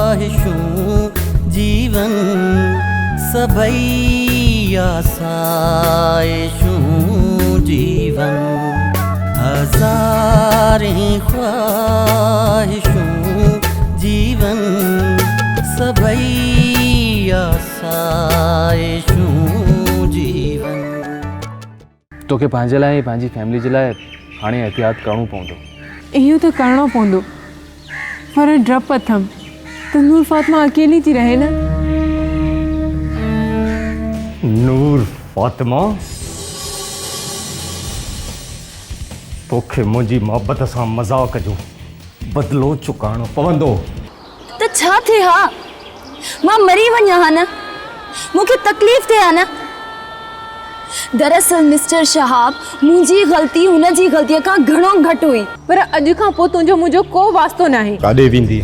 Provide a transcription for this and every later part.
ख्वाहिशूं जीवन सबई आसाइशूं जीवन हजारें ख्वाहिशूं जीवन सबई आसाइशूं जीवन। तोखे पंहिंजे लाइ पंहिंजी फैमिली जे लाइ हाणे एहतियात करणो पवंदो। इहो त करणो पवंदो, पर डप अथमि त नूर फातिमा अकेली थी रहे न। नूर फातिमा, तोखे मुंहिंजी मोहबत सां मज़ाक जो बदिलो चुकाइणो पवंदो। त छा थिए हा? मां मरी वञा हा न, मूंखे तकलीफ़ थिए हा न। दरअसल मिस्टर शहाब, मुंहिंजी ग़लती हुनजी ग़लतीअ खां घणो घटि हुई। पर अॼु खां पोइ तुंहिंजो मुंहिंजो को वास्तो न आहे। काॾे वेंदी?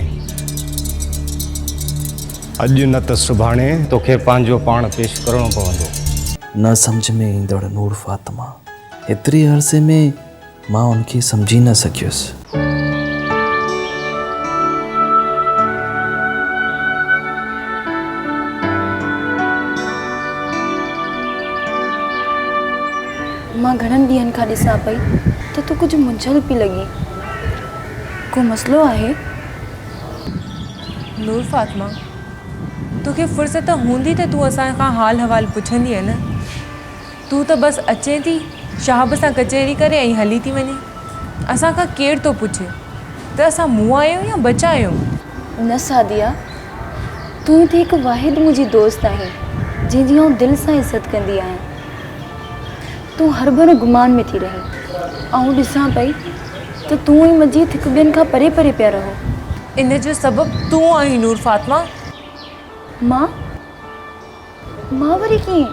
अॼु न त सुभाणे तोखे पंहिंजो पाण पेश करणो पवंदो। न सम्झ में ईंदड़ नूर फातिमा, एतिरे अरसे में मां उनखे सम्झी न सकियुसि। मां घणनि ॾींहंनि खां ॾिसां पई त तूं कुझु मुंझल पई लॻी। को मसलो आहे? नूर फातिमा, तोखे फ़ुर्सत हूंदी त तूं असां खां हाल हवाल पुछंदी न। तूं त बसि अचे थी, शाहब सां कचहरी करे ऐं हली थी वञे। असां खां केरु थो पुछे त असां मुंहुं आहियूं या बचा आहियूं? न सादिया, तूं त हिकु वाहिद मुंहिंजी दोस्त आहीं जंहिंजी आउं दिलि सां इज़त कंदी आहियां। तूं हर भर गुमान में थी रही। आउं ॾिसां पई त तूं ऐं मजीद हिकु ॿियनि खां परे परे पिया रहो। इन जो सबबु तूं आहीं नूर फातिमा। मां वरी कीअं?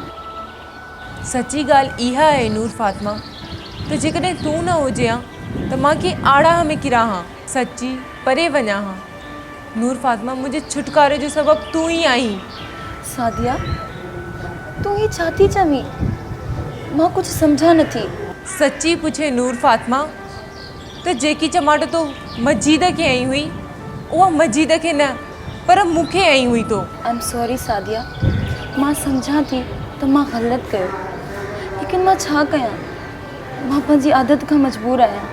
सची ॻाल्हि इहा आहे नूर फातिमा, त जेकॾहिं तूं न हुजे हा त मां कंहिं आड़ा में किरां हा, सची परे वञा हा। नूर फातिमा, मुंहिंजे छुटकारे जो सबबु तूं ई आहीं। सादिया, तूं ही छा थी चवीं? मां कुझु सम्झा नथी। सची पुछे नूर फातिमा, त जेकी चमाट तो मजीद खे आई हुई, उहा मजीद खे न पर मूंखे आई हुई। तो आई एम सॉरी सादिया, मां सम्झां थी त मां ग़लति कयो, लेकिन मां छा कयां? मां पंहिंजी आदत खां मजबूर आहियां।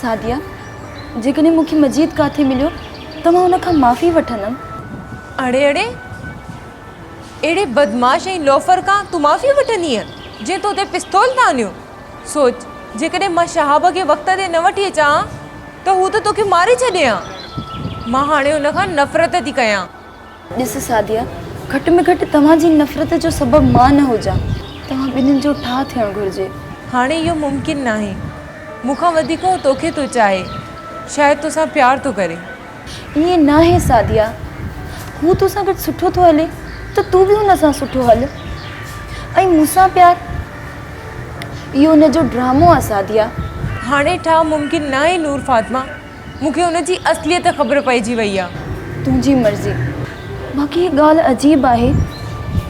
सादिया, जेकॾहिं मूंखे मजीद किथे मिलियो त मां हुन खां माफ़ी वठंदमि। अड़े अड़े, अहिड़े बदमाश ऐं लोफर खां तूं माफ़ी वठंदीअ जे तो ते पिस्तौल था आणियो? सोच, जेकॾहिं मां शहाब खे वक़्त ते न वठी अचां त हू त तोखे मारे छॾे हा। मां हाणे हुन खां नफ़रत थी कयां। ॾिस सादिया, घटि में घटि तव्हांजी नफ़रत जो सबबु मां न हुजां। तव्हां ॿिन्हिनि जो ठाह थियणु घुरिजे। हाणे इहो मुमकिन न आहे। मूंखां वधीक हू तोखे थो चाहे, शायदि तोसां प्यार थो करे। ईअं न आहे सादिया, हू तोसां गॾु सुठो थो हले त तूं बि हुन सां सुठो हल। ऐं मूंसां प्यार, इहो हुनजो ड्रामो आहे सादिया। हाणे ठाह मुमकिन न आहे नूर फातिमा, मूंखे हुनजी असलियत ख़बर पइजी वई आहे। तुंहिंजी मर्ज़ी। बाक़ी हीअ ॻाल्हि अजीब आहे,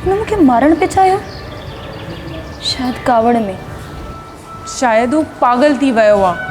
हुन मूंखे मारणु पिए चाहियो, शायदि कावड़ में। शायदि हू पागल थी वियो आहे।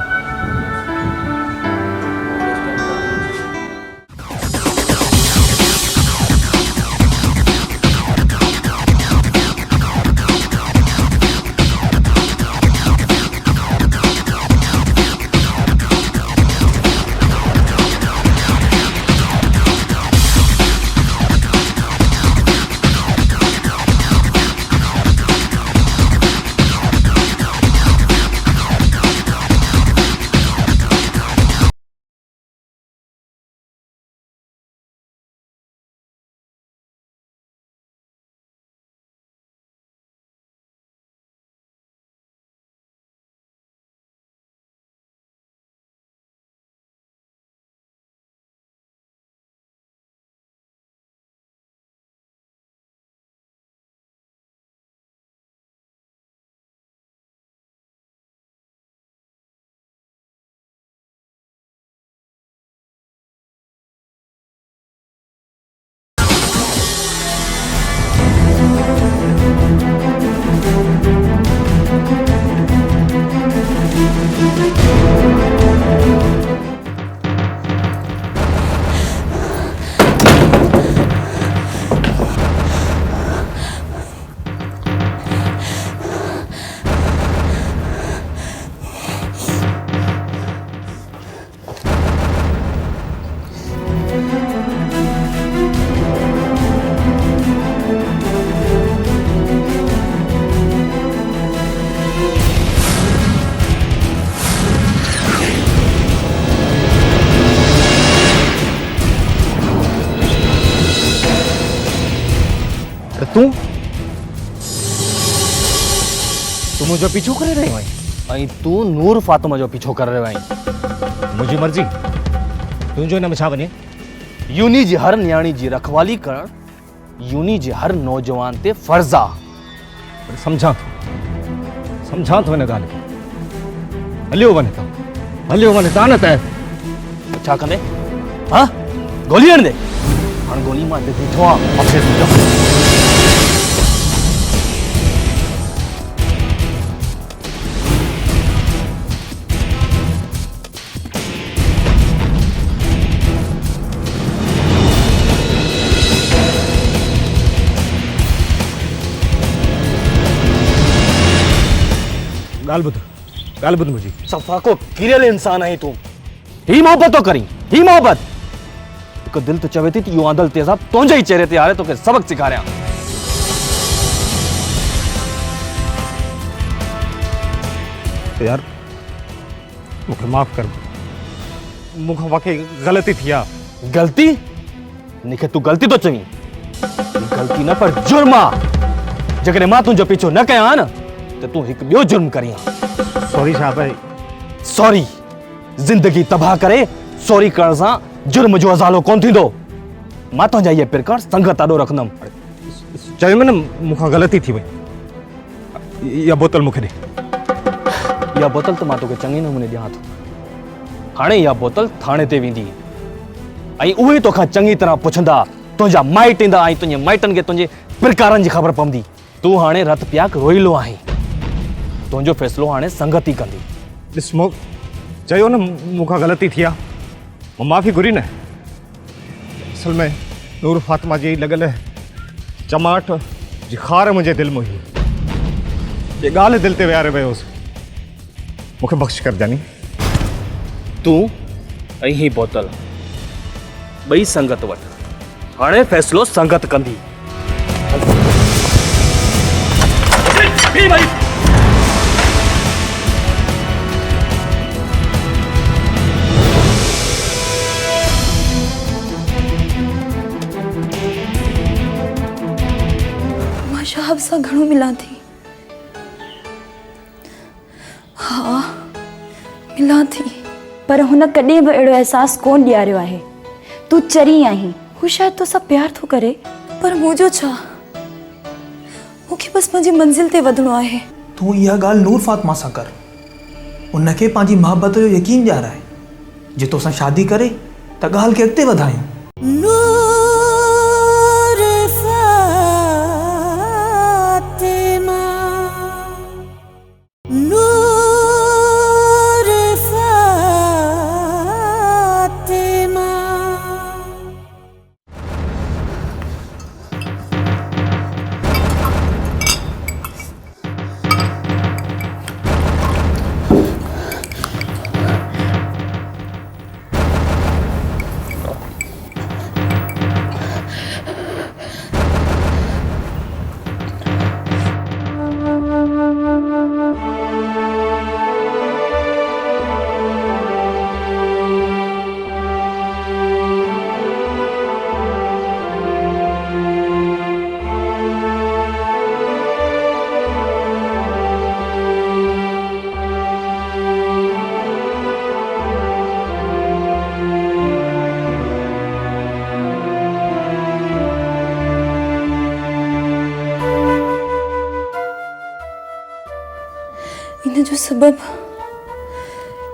तू मुझे पीछो करे रही आई ऐं तूं नूर फातिमा जो पीछो करे रहियो आहीं। मुझी मर्जी तुझो इन में छा वञे? यूनी जी हर न्याणी जी रखवाली करण यूनी जे हर नौजवान ते फर्ज़ आ। समझा तो हिन ॻाल्हि खे। हलियो वञे था न त छा कंदे? हाँ गोली हण दे। हाणे गोली मां हिते बीठो आहियां, वापसि सुठो। ॻाल्हि ॿुध मुंहिंजी। सफ़ा को किरियल इंसान आहीं तूं। ही मोहब्बत तो करी, ही मोहब्बत हिकु दिल तो चवे थी इहो आंदल तेज़ाब तुंहिंजे ई चेहरे ते हारे तोखे सबक सेखारियां। यार मूंखे माफ़ कर, मूंखां वाकई ग़लती थी आहे। गलती निखे तू गलती तो चवी, गलती न पर जुर्म आ। जेकॾहिं मां तुंहिंजो पीछो न कयां न त तूं हिकु ॿियो जुर्म करीं। सॉरी साहब। सॉरी जिंदगी तबाह करे सॉरी करण सां जुर्म जो अज़ालो कोन थींदो। मां तुंहिंजा इहे पिरकण संगत आॾो रखंदुमि। चयोमांइ न मूंखां ग़लती थी वई। इहा बोतल मूंखे ॾे। इहा बोतल त मां तोखे चङे नमूने ॾियां थो। हाणे इहा बोतल थाणे ते वेंदी ऐं उहे तोखां चङी तरह पुछंदा, तुंहिंजा माइट ईंदा ऐं तुंहिंजे माइटनि खे तुंहिंजे प्रकारनि जी ख़बर पवंदी। तूं हाणे रत प्याक रोईलो आहीं। तुंहिंजो फ़ैसिलो हाणे संगत ई कंदी। ॾिस चयो न मूंखां ग़लती थी आहे, मां माफ़ी घुरी न। असल में नूर फातिमा जी लॻल चमाट जी खार मुंहिंजे दिलि में हुई। ये ॻाल्हि दिलि ते विहारे वियोसि। मूंखे बख़्श कर जानी। तूं ऐं ही बोतल ॿई संगत वटि। हाणे फ़ैसिलो संगत कंदी। मां शाहब सां घणो मिलां थी। हाँ मिलां थी, पर हुन कॾहिं बि अहिड़ो अहसासु कोन ॾियारियो आहे। तूं चरी आहीं, हू शायदि तोसां प्यार थो करे, पर मुंहिंजो छा? मूंखे बसि मुंहिंजी मंज़िल ते वधिणो आहे। तूं इहा ॻाल्हि नूर फातिमा सां कर। उनखे पंहिंजी मोहबत जो यकीन ॾियाराए। जे तोसां शादी करे त ॻाल्हि खे अॻिते वधायूं। नूर फातिमा, नूर फातिमा। इन जो सबब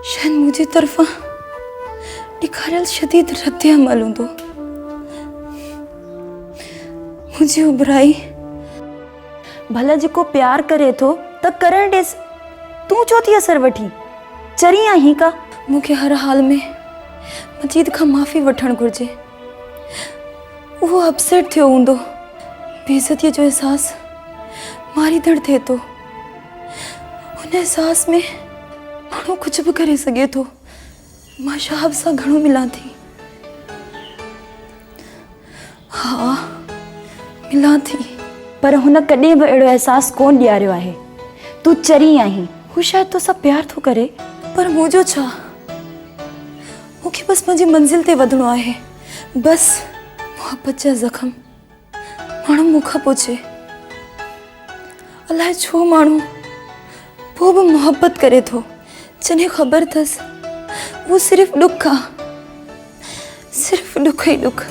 शायद मुझे तरफा ॾेखारियल शदीद रद्द अमल हूंदो। मुझे उबराई भला जेको प्यार करे थो त करण ॾेस। तूं छो थी असर वठी? चरी आहीं का? मूंखे हर हाल में मजीद खां माफ़ी वठणु घुर्जे। उहो अपसेट थियो हूंदो। बेइज़तीअ जो एहसास मारींदड़ थिए थो। उन एहसास में माण्हू कुझु बि करे सघे थो। मां शाहब सां घणो मिलां थी। हा मिलां थी, पर हुन कॾहिं बि अहिड़ो अहसासु कोन ॾियारियो आहे। तूं चरी आहीं, हू शायदि तोसां प्यार थो करे, पर मुंहिंजो छा? मूंखे बसि मुंहिंजी मंज़िल ते वधिणो आहे। बसि मोहब्बत जा ज़ख़्म माण्हू मूंखां पुछे अलाए छो माण्हू पोइ बि मोहबत करे थो जॾहिं ख़बर अथसि वो सिर्फ़ दुख आहे, सिर्फ़ दुख ई दुख।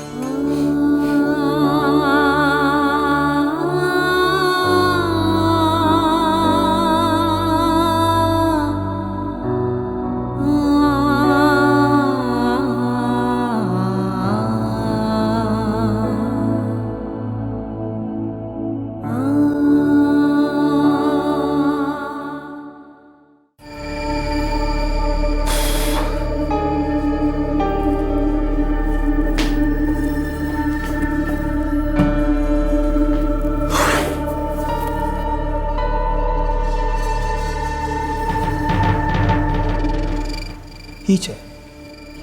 ही छे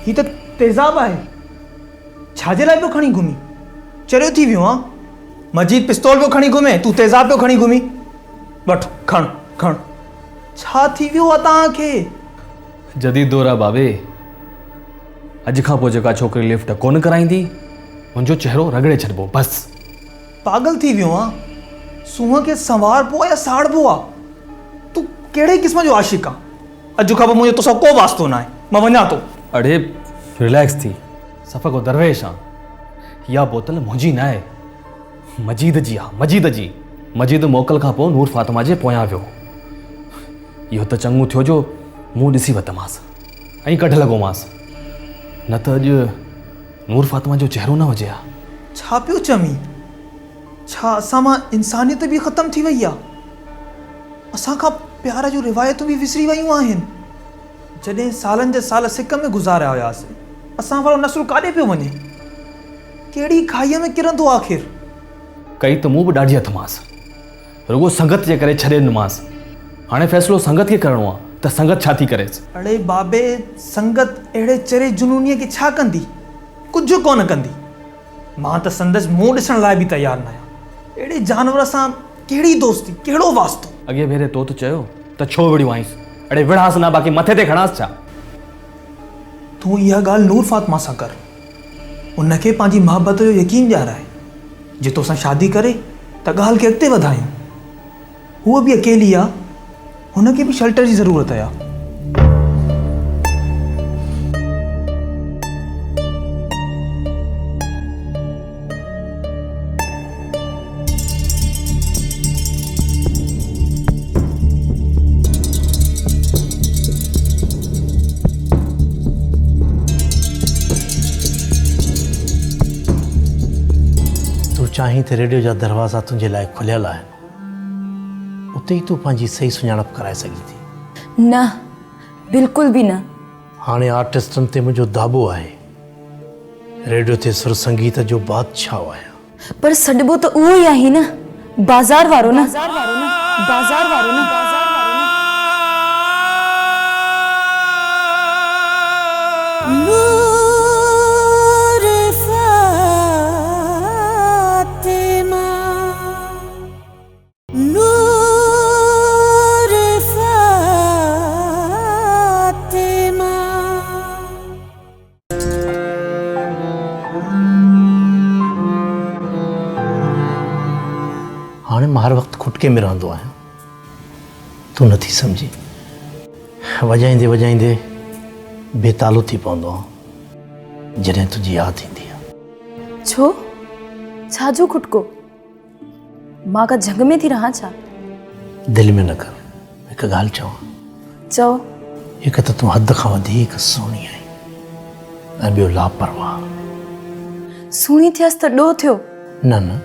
ही तो तेज़ाब आहे। छाजे लाइ पियो खणी घुमी? चरियो थी वियो आहे। मजीद पिस्तौल पियो खणी घुमे, तूं तेज़ाब पियो खणी घुमी। वठ खण खण। छा थी वियो आहे तव्हांखे? जदीद दौर आहे बाबे। अॼु खां पोइ जेका छोकिरी लिफ्ट कोन कराईंदी मुंहिंजो चहिरो रगड़े छॾिबो बस। पागल थी वियो आहे। सूंहं खे संवारबो या साड़बो आहे? तूं कहिड़े क़िस्म जो आशिक़ आहे? अॼु खां पोइ मुंहिंजो तोसां को वास्तो न आहे। मां वञा थो। अड़े रिलैक्स थी। सफ़ा को दरवेश आहे। इहा बोतल मुंहिंजी न आहे, मजीद जी आहे, मजीद जी। मजीद मोकल खां पोइ नूर फातिमा जे पोयां वियो। इहो त चङो थियो जो मूं ॾिसी वरितमांसि ऐं कढ लॻोमांसि, न त अॼु नूर फातिमा जो चहिरो न हुजे हा। छा पियो चमी? छा असां मां इंसानियत बि ख़तम थी वई आहे? असां खां प्यार जूं रिवायतूं बि विसरी वयूं आहिनि। जॾहिं सालनि जा साल सिक में गुज़ारिया हुयासीं, असां वारो नस्ल काॾे पियो वञे? कहिड़ी खाईअ में किरंदो आख़िर? कई त मूं बि ॾाढी हथमांसि, रुगो संगत जे करे छॾे ॾिनोमांसि। हाणे फ़ैसिलो संगत खे करिणो आहे त संगत छा थी करेसि? अड़े बाबे, संगत अहिड़े चरे जुनूनीअ खे छा कंदी? कुझु कोन कंदी। मां त संदसि मुंहुं ॾिसण लाइ बि तयारु न आहियां। अहिड़े जानवर सां कहिड़ी दोस्ती, कहिड़ो वास्तो? अॻे भेरे तो त चयो त छो विड़ियो आईंसि? अड़े विढ़ांसि न, बाक़ी मथे ते खणांसि छा? तूं इहा ॻाल्हि नूर फातिमा सां कर। उनखे पंहिंजी मोहबत जो यकीन ॾियाराए। जे तोसां शादी करे त ॻाल्हि खे अॻिते वधायूं। हूअ बि अकेली आहे, हुनखे बि शेल्टर जी ज़रूरत आहे। चाहीं त रेडियो जा दरवाज़ा तुंहिंजे लाइ खुलियल आहिनि। उते ई तूं पंहिंजी सही सुञाणप कराए सघी थी। न, बिल्कुलु बि न। हाणे आर्टिस्टनि ते मुंहिंजो दाबो आहे। रेडियो ते सुर संगीत जो बादशाह आहियां। पर सॾिबो त उहो ई आहे न, बाज़ार वारो न, बाज़ार वारो न। हाणे मां हर वक़्तु खुटके में रहंदो आहियां। तूं नथी सम्झी। वॼाईंदे वॼाईंदे बेतालो थी पवंदो आहियां जॾहिं तुंहिंजी यादि ईंदी आहे। छो? छाजो खुटको? मां का झंग में थी रहां छा? दिलि में न कर। हिकु ॻाल्हि चवां। चओ। हिकु त तूं हद खां वधीक सुहिणी आहीं ऐं ॿियो लापरवाह। सुहिणी थियसि त ॾोह थियो? न न,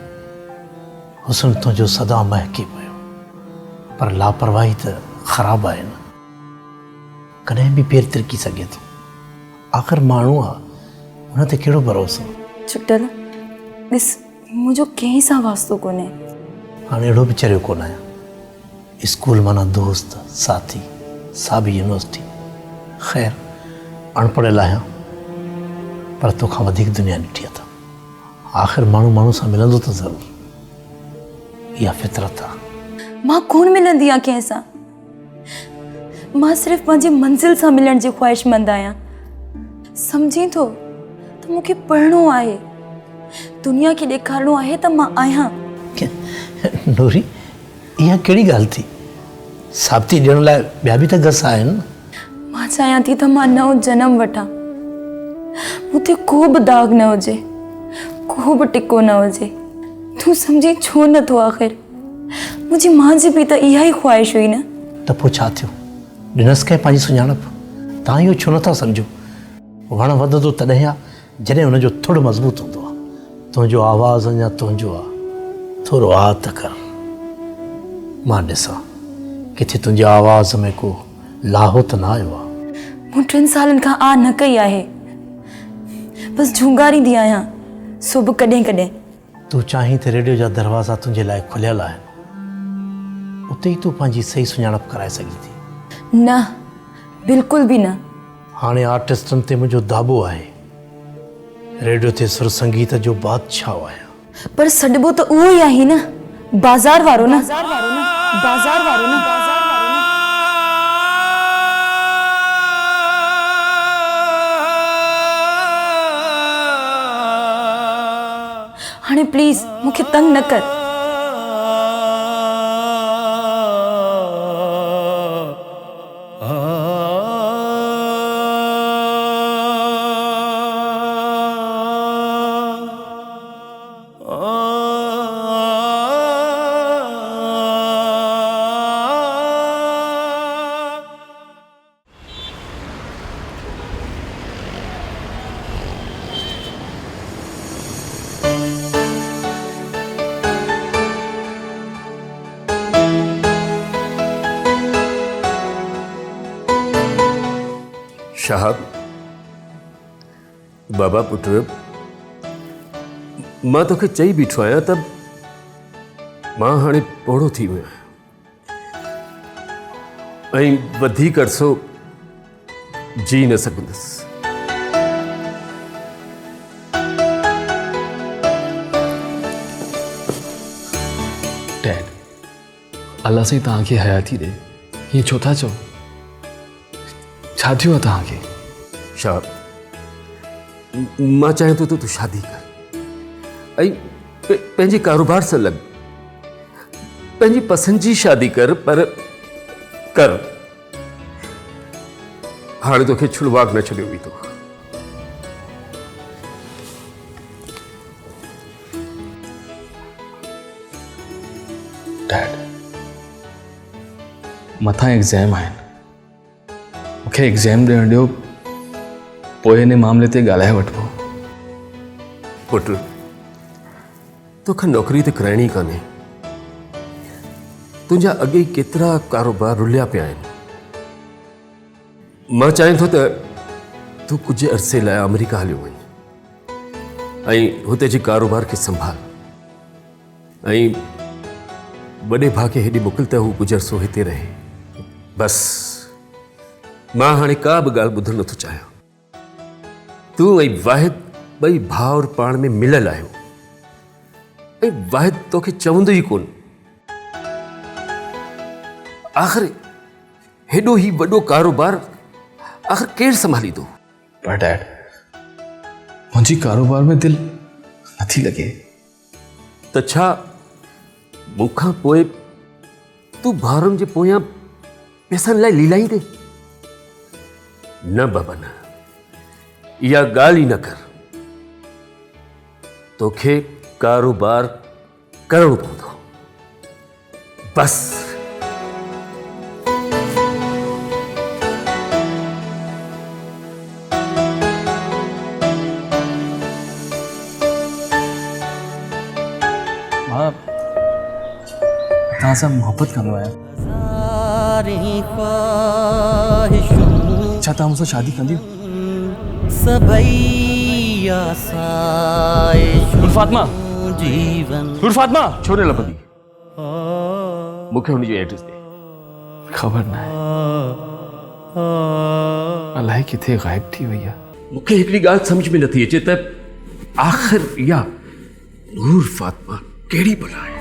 हुस्न तुंहिंजो सदा महकी पियो, पर लापरवाही त ख़राबु आहे न। कॾहिं बि पेर तिरकी सघे थो। आख़िर माण्हू आहे, हुन ते कहिड़ो भरोसो? छुटल ॾिस, मुंहिंजो कंहिं सां वास्तो कोन्हे। हाणे अहिड़ो बि चरियो कोन आहियां। स्कूल माना दोस्त, साथी, साबी यूनिवर्सिटी। ख़ैर, अनपढ़ियल आहियां, पर तोखां वधीक दुनिया ॾिठी अथव। आख़िर माण्हू माण्हू सां मिलंदो त ज़रूरु। इहा फितरत आहे। मां कोन मिलंदी आहियां कंहिं सां। मां सिर्फ़ु पंहिंजी मंज़िल सां मिलण जी ख़्वाहिशमंद आहियां। सम्झी थो त मूंखे पढ़णो आहे। दुनिया खे ॾेखारिणो आहे त मां आहियां। नूरी इहा कहिड़ी ॻाल्हि थी? साबिती ॾियण लाइ ॿिया बि त गस आहिनि। मां चाहियां थी त मां नओं जनम वठां, मूंते को बि दाग न हुजे, को बि टिको न हुजे। तूं सम्झी छो नथो? आख़िर मुंहिंजी माउ जी बि त इहा ई ख़्वाहिश हुई न। त पोइ छा थियो? ॾिनसि कंहिं पंहिंजी सुञाणप? तव्हां इहो छो नथा सम्झो? वण वधंदो तॾहिं आहे जॾहिं हुनजो थुड़ मज़बूत हूंदो आहे। तुंहिंजो आवाज़ु अञा तुंहिंजो आहे, थोरो आ त कर, मां ॾिसां किथे तुंहिंजे आवाज़ में को लाहो त न आयो आहे। मूं 3 सालनि खां आ न कई आहे, बसि झूंगारींदी आहियां, सो बि कॾहिं कॾहिं। तूं चाहीं त रेडियो जा दरवाज़ा तुंहिंजे लाइ खुलियल आहिनि, उते ई तूं पंहिंजी सही सुञाणप कराए सघी थी। न, बिल्कुलु बि न। हाणे आर्टिस्टनि ते मुंहिंजो दाबो आहे, रेडियो ते सुर संगीत जो बादशाह आहियां। पर सॾिबो त उहो ई आहे न, बाज़ार वारो न, बाज़ार वारो न। हाणे प्लीज़ मूंखे तंग न कर। साहब, बाबा पुट, मां तोखे चई बीठो आहियां त मां हाणे पोड़ो थी वियो आहियां ऐं वधीक अरसो जी न सघंदुसि। डैड, अल्लाह साईं तव्हांखे हयाती ॾे, हीअं छो था चओ? छा थियो आहे तव्हांखे? शाह, मां चाहियां थो त तूं शादी कर ऐं पंहिंजे कारोबार सां लॻ, पंहिंजी पसंदि जी शादी कर, पर कर। हाणे तोखे छुड़वाक न छॾियो वेंदो। डैड, मथां एग्ज़ाम आहिनि, मूंखे एग्ज़ाम ॾियणु ॾियो, पोइ हिन मामले ते ॻाल्हाए वठिबो। पुट, तोखे नौकरी त कराइणी कान्हे, तुंहिंजा अॻे केतिरा कारोबार रुलिया पिया आहिनि। मां चाहियां थो त तूं कुझु अरसे लाइ अमेरिका हलियो वञ ऐं हुते जे कारोबार खे संभाल ऐं वॾे भाउ खे हेॾे मोकिल त हू कुझु अरसो हिते रहे। बसि मां हाणे का बि ॻाल्हि ॿुधणु नथो चाहियां। तूं ऐं वाहिद ॿई भाउर पाण में मिलियल आहियो ऐं वाहिद तोखे चवंदो ई कोन। आख़िर हेॾो ई वॾो कारोबार आख़िर केरु संभालींदो? पर डैड, मुंहिंजी कारोबार में दिलि नथी लॻे। त छा मूंखां पोइ तूं भाउरनि जे पोयां पैसनि लाइ लीलाईंदे? न बाबा न, इहा ॻाल्हि ई न कर। तोखे कारोबार करणो पवंदो, बसि। मां तव्हां सां मोहबत कंदो आहियां। छा तव्हां मूंसां शादी कंदियूं? नूर फातिमा, नूर फातिमा, छो न लभंदी? मूंखे हुनजी एड्रेस ॾे। ख़बर न आहे, अलाए किथे ग़ाइब थी वई आहे। मूंखे हिकिड़ी ॻाल्हि सम्झ में नथी अचे त आख़िर इहा नूर फातिमा कहिड़ी भला आहे?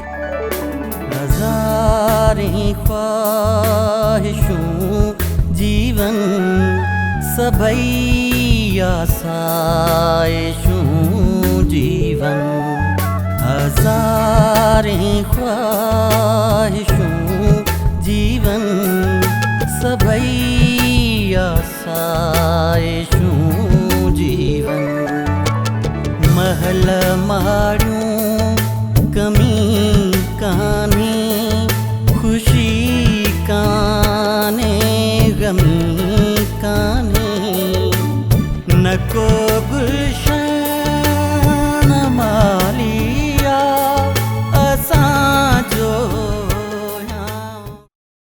जीवन सभई आसाइशूं जीवन सारी ख्वाहिशों जीवन सभई आसाइशों जीवन महल माड़ियूं कमी कान्हे खुशी कान्हे गमी कान्हे न को गुलशन